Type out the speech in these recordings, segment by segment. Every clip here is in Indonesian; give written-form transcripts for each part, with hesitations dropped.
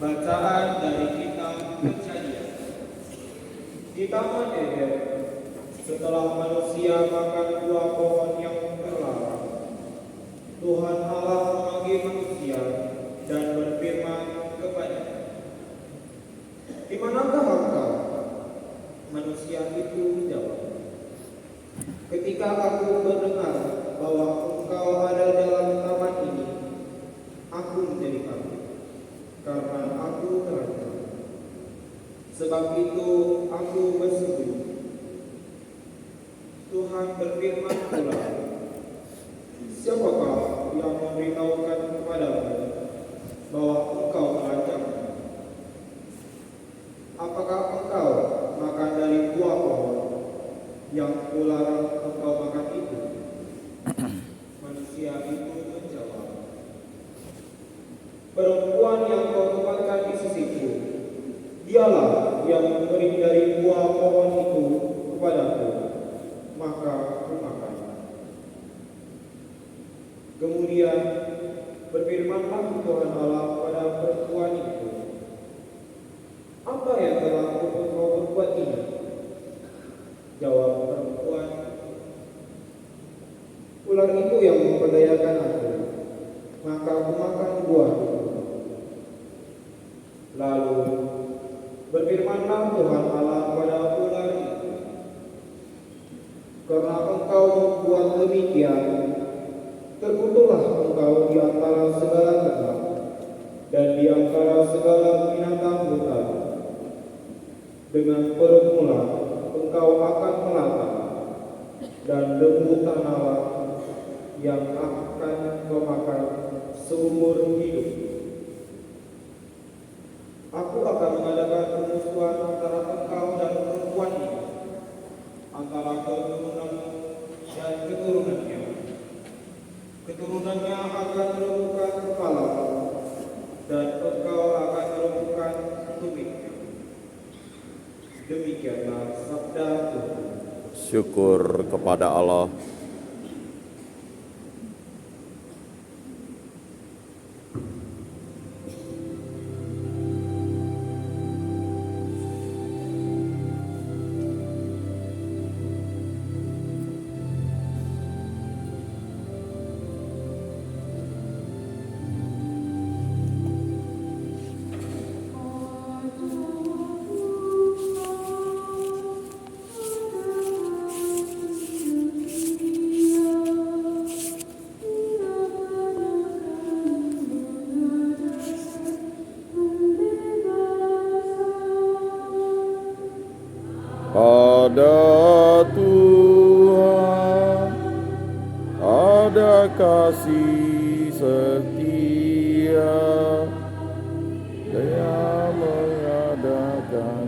Bacaan dari kitab Kejadian. Di taman Eden, setelah manusia makan buah pohon yang terlarang, Tuhan Allah memanggil manusia dan berfirman kepadanya, "Di manakah engkau?" Manusia itu menjawab, "Ketika aku mendengar bahwa engkau ada dalam taman ini, aku menjadi takut, karena aku terancam. Sebab itu aku bersembunyi." Tuhan berfirman pula, "Siapakah yang memberitahukan kepadamu bahwa engkau terancam? Apakah engkau makan dari buah pohon yang kularang engkau makan itu?" Manusia itu menjawab, "Perempuan yang kau tempatkan di sisiku, dialah yang memberi dari buah pohon itu kepadaku, maka aku makan." Kemudian berfirmanlah Tuhan Allah pada perempuan itu, "Apa yang telah kau berbuat ini?" Jawab perempuan, "Ular itu yang memperdayakan aku, maka aku makan buah itu." Lalu berfirmanlah Tuhan Allah pada ular itu, "Karena engkau membuat demikian, terkutuklah engkau di antara segala ternak dan di antara segala binatang hutan. Dengan perut mula engkau akan melata, dan debu tanahlah yang akan kau makan seumur hidup. Aku akan mengadakan permusuhan antara engkau dan perempuan ini, antara keturunanmu dan keturunannya. Keturunannya akan meremukkan kepalamu, dan engkau akan meremukkan tumitnya." Demikianlah sabda Tuhan. Syukur kepada Allah. Pada Tuhan ada kasih setia, Dia mengadakan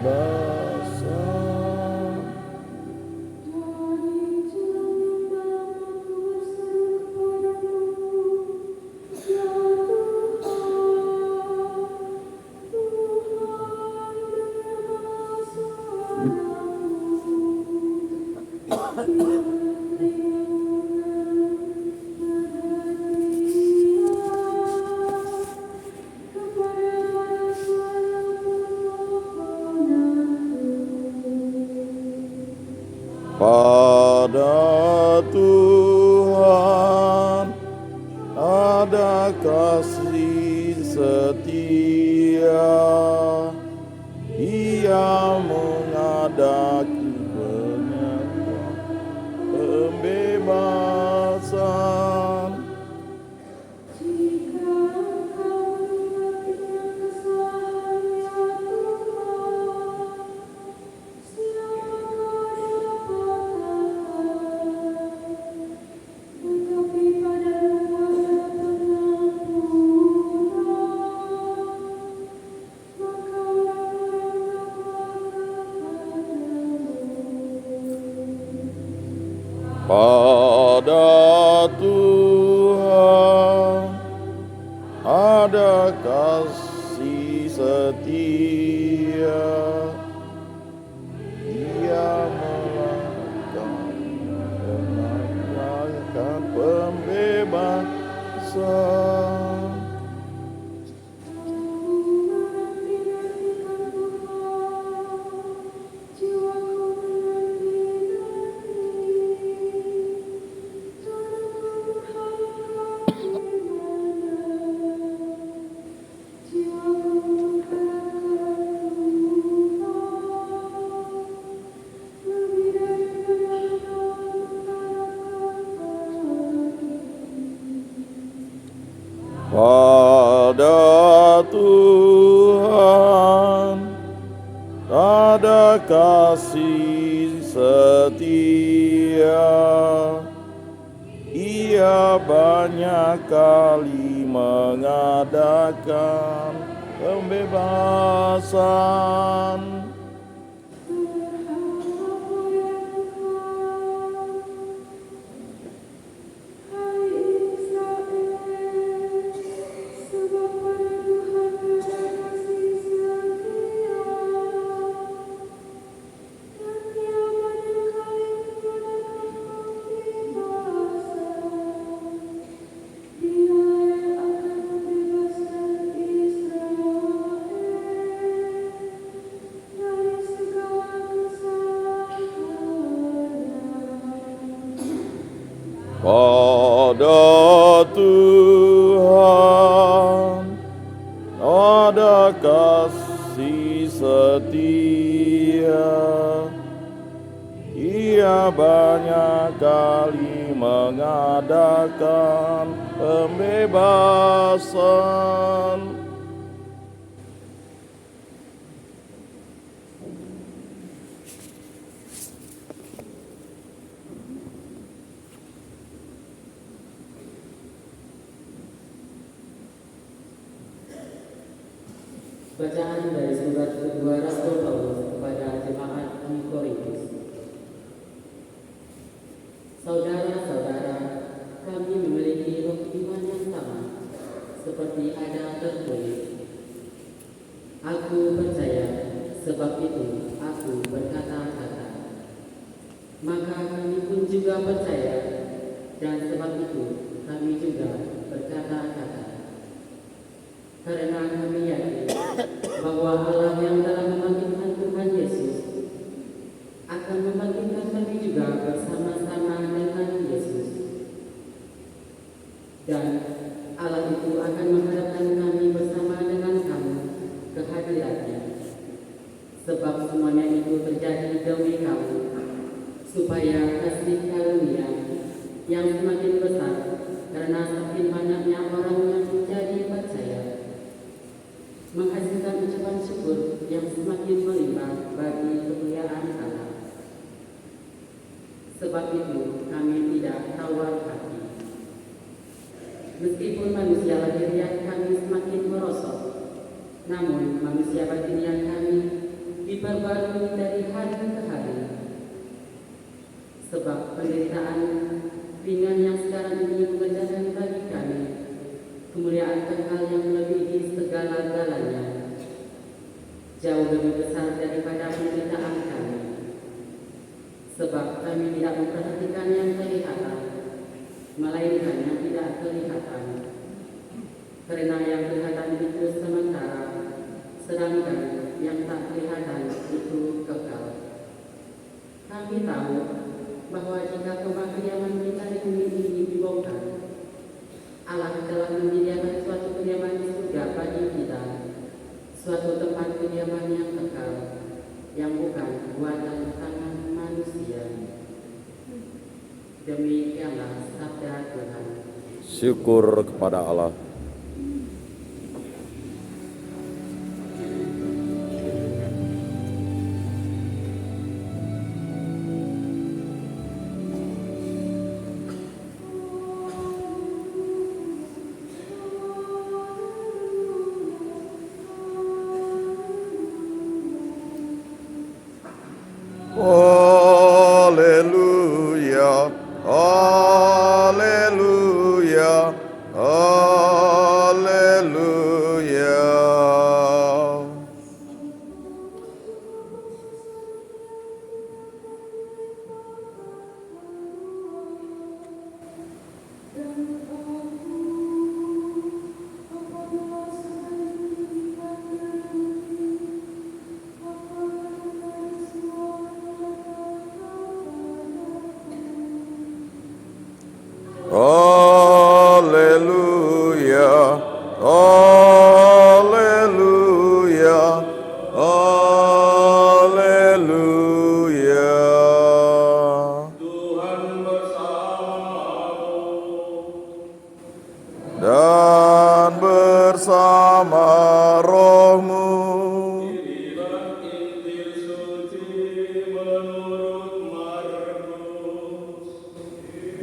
balasan. Pada Tuhan ada kasih setia, Ia mengadakan pembebasan. Pada Tuhan ada kasih setia, Ia melakukan pembebasan. Tuhan, ada kasih setia. Ia banyak kali mengadakan pembebasan. Pada Tuhan ada kasih setia. Ia banyak kali mengadakan pembebasan. Bacaan dari surat kedua Rasul Paulus kepada jemaat di Korintus. Saudara-saudara, kami memiliki roh iman yang sama, seperti ada tertulis. Aku percaya, sebab itu aku berkata-kata. Maka kami pun juga percaya, dan sebab itu kami juga berkata-kata. Karena kami yakin bahwa Allah yang telah membangkitkan Tuhan Yesus akan membangkitkan kami juga bersama-sama dengan Yesus. Dan Allah itu akan menghadapkan kami bersama dengan kamu ke hadiratnya. Sebab semuanya itu terjadi demi kamu, supaya kasih karunia yang semakin besar karena semakin banyaknya orang yang menjadi percaya menghasilkan ucapan syukur yang semakin melimpah bagi kemuliaan Allah. Sebab itu kami tidak tawar hati. Meskipun manusia lahiriah kami semakin merosot, namun manusia batiniah kami diperbarui dari hari ke hari. Sebab penderitaan ringan yang sekarang ini mengerjakan bagi kami kemuliaan kekal yang melebihi segala-galanya, jauh lebih besar daripada penderitaan kami. Sebab kami tidak memperhatikan yang kelihatan, melainkan yang tidak kelihatan. Karena yang kelihatan itu sementara, sedangkan yang tak kelihatan itu kekal. Kami tahu bahwa jika rumah kediaman kita di bumi ini dibongkar, Allah telah menyediakan suatu kediaman di surga bagi kita, suatu tempat kediaman yang kekal, yang bukan buatan tangan manusia. Demikianlah sabda Tuhan. Syukur kepada Allah. Haleluya, haleluya, haleluya.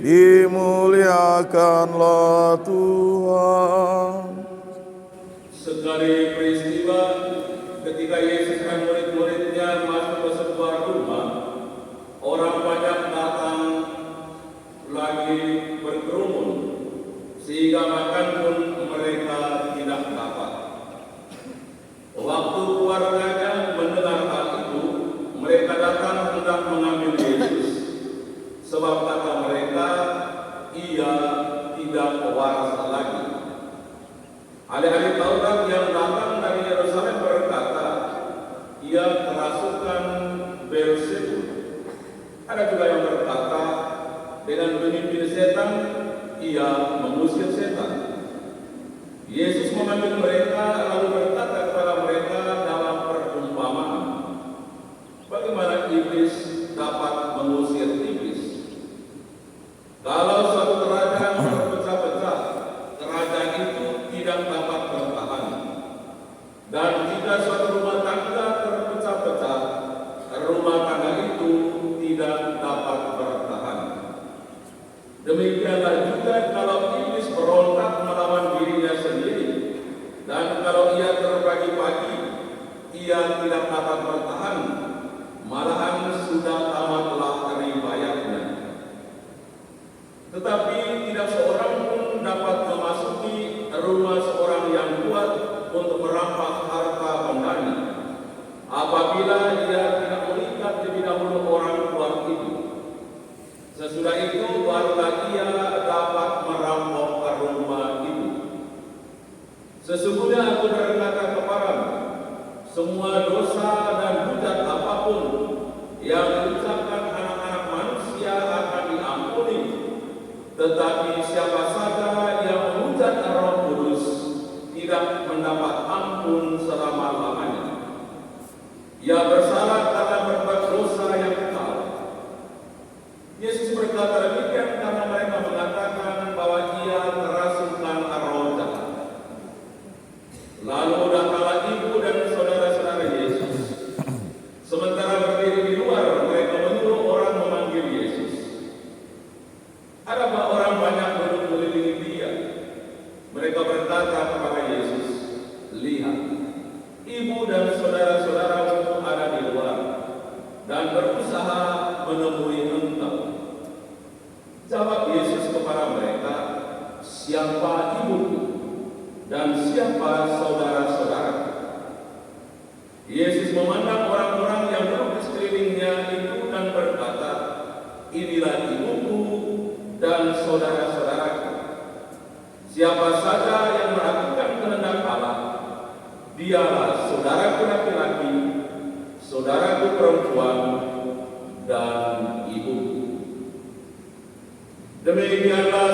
Dimuliakanlah Tuhan. Sekali peristiwa ketika Yesus dan murid-muridnya masuk ke sebuah rumah, orang banyak datang lagi berkerumun, sehingga makan pun mereka tidak dapat. Waktu keluarganya mendengar hal itu, mereka datang hendak mengambil Yesus, sebab kata mereka, ia tidak waras lagi. Ahli-ahli Taurat yang datang dari Yerusalem berkata, ia kerasukan Beelzebul. Ada juga yang berkata, dengan pemimpin setan, ia mengusir setan. Yesus memanggil mereka lalu berkata kepada mereka dalam perumpamaan, bagaimana iblis dapat mengusir iblis? Kalau suatu kerajaan terpecah-pecah, kerajaan itu tidak dapat bertahan. Dan jika suatu rumah tangga terpecah-pecah, rumah tangga itu tidak dapat bertahan. Demikianlah juga kalau iblis berontak melawan dirinya sendiri, dan kalau ia terbagi-bagi, ia tidak dapat bertahan, malahan sudah tamatlah riwayatnya. Tetapi tidak seorang pun dapat memasuki rumah seorang yang kuat untuk merampas harta bendanya, apabila ia tidak melihat lebih dahulu orang kuat itu. Sesudah itu barulah ia dapat merampok rumah itu. Sesungguhnya aku berkata kepadamu, semua dosa dan hujat apapun yang diucapkan anak-anak manusia akan diampuni, tetapi siapa saja yang menghujat Roh Kudus tidak mendapat ampun selama-lamanya. Ia bersalah karena berbuat dosa yang besar. Yesus berkata demikian karena mereka mengatakan bahwa ia kerasukan roh jahat. Lalu datanglah ibu dan saudara-saudara Yesus. Sementara berdiri di luar, mereka menyuruh orang memanggil Yesus. Adakah orang banyak duduk mengelilingi dia? Mereka berkata kepada Yesus, lihat, ibu dan saudara-saudaramu ada di luar dan berusaha menemui engkau. Jawab Yesus kepada mereka, siapa ibuku dan siapa saudara-saudara? Yesus memandang orang-orang yang duduk di sekelilingnya itu dan berkata, inilah ibuku dan saudara-saudaraku. Siapa saja yang melakukan kehendak Allah, dialah saudaraku laki-laki, saudaraku perempuan, dan ibuku. Demikianlah